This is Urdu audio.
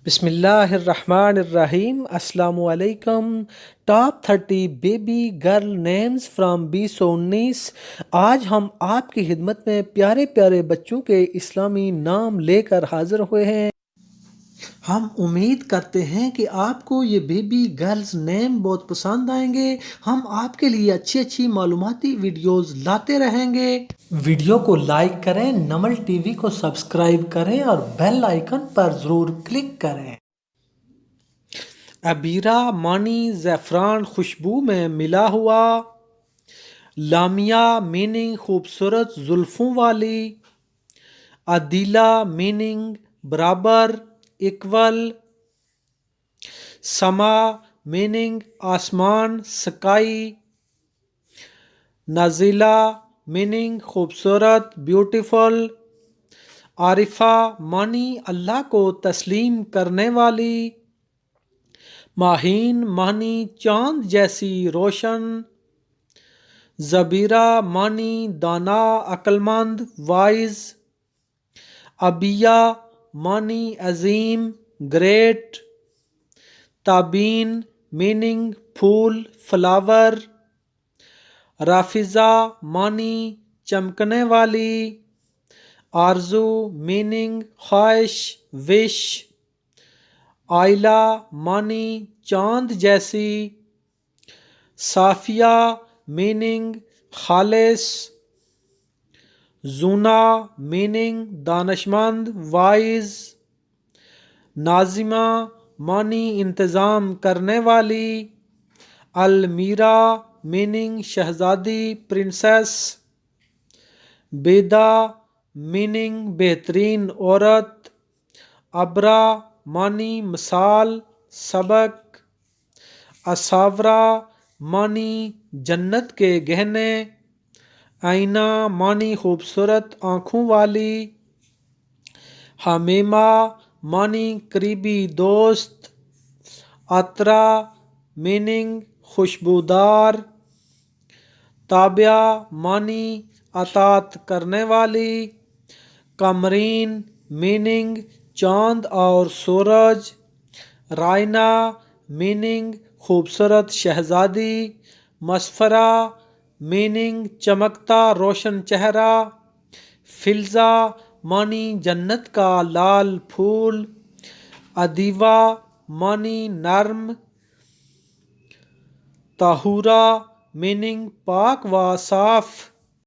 بسم اللہ الرحمن الرحیم۔ السلام علیکم۔ Top 30 baby girl names from 2019۔ آج ہم آپ کی خدمت میں پیارے پیارے بچوں کے اسلامی نام لے کر حاضر ہوئے ہیں۔ ہم امید کرتے ہیں کہ آپ کو یہ بیبی گرلز نیم بہت پسند آئیں گے۔ ہم آپ کے لیے اچھی معلوماتی ویڈیوز لاتے رہیں گے۔ ویڈیو کو لائک کریں، نمل ٹی وی کو سبسکرائب کریں اور بیل آئیکن پر ضرور کلک کریں۔ عبیرہ معنی زعفران خوشبو میں ملا ہوا۔ لامیا میننگ خوبصورت زلفوں والی۔ عدیلہ میننگ برابر ایکول۔ سما میننگ آسمان سکائی۔ نازلہ میننگ خوبصورت بیوٹیفل۔ عارفہ معنی اللہ کو تسلیم کرنے والی۔ ماہین معنی چاند جیسی روشن۔ زبیرہ معنی دانا عقلمند وائز۔ عبیہ معنی عظیم گریٹ۔ تابین میننگ پھول فلاور۔ رافضہ معنی چمکنے والی۔ آرزو میننگ خواہش وش۔ آئلہ معنی چاند جیسی۔ صافیہ میننگ خالص۔ زونا میننگ دانشمند وائز۔ ناظمہ معنی انتظام کرنے والی۔ المیرا میننگ شہزادی پرنسس۔ بیدا میننگ بہترین عورت۔ ابرا معنی مثال سبق۔ اساورہ معنی جنت کے گہنے۔ آئینہ معنی خوبصورت آنکھوں والی۔ حمیمہ معنی قریبی دوست۔ عطرہ میننگ خوشبودار۔ تابعہ معنی اطاعت کرنے والی۔ قمرین میننگ چاند اور سورج۔ رائنا میننگ خوبصورت شہزادی۔ مسفرہ میننگ چمکتا روشن چہرہ۔ فلزہ معنی جنت کا لال پھول۔ ادیوہ معنی نرم۔ طاہورہ میننگ پاک و صاف۔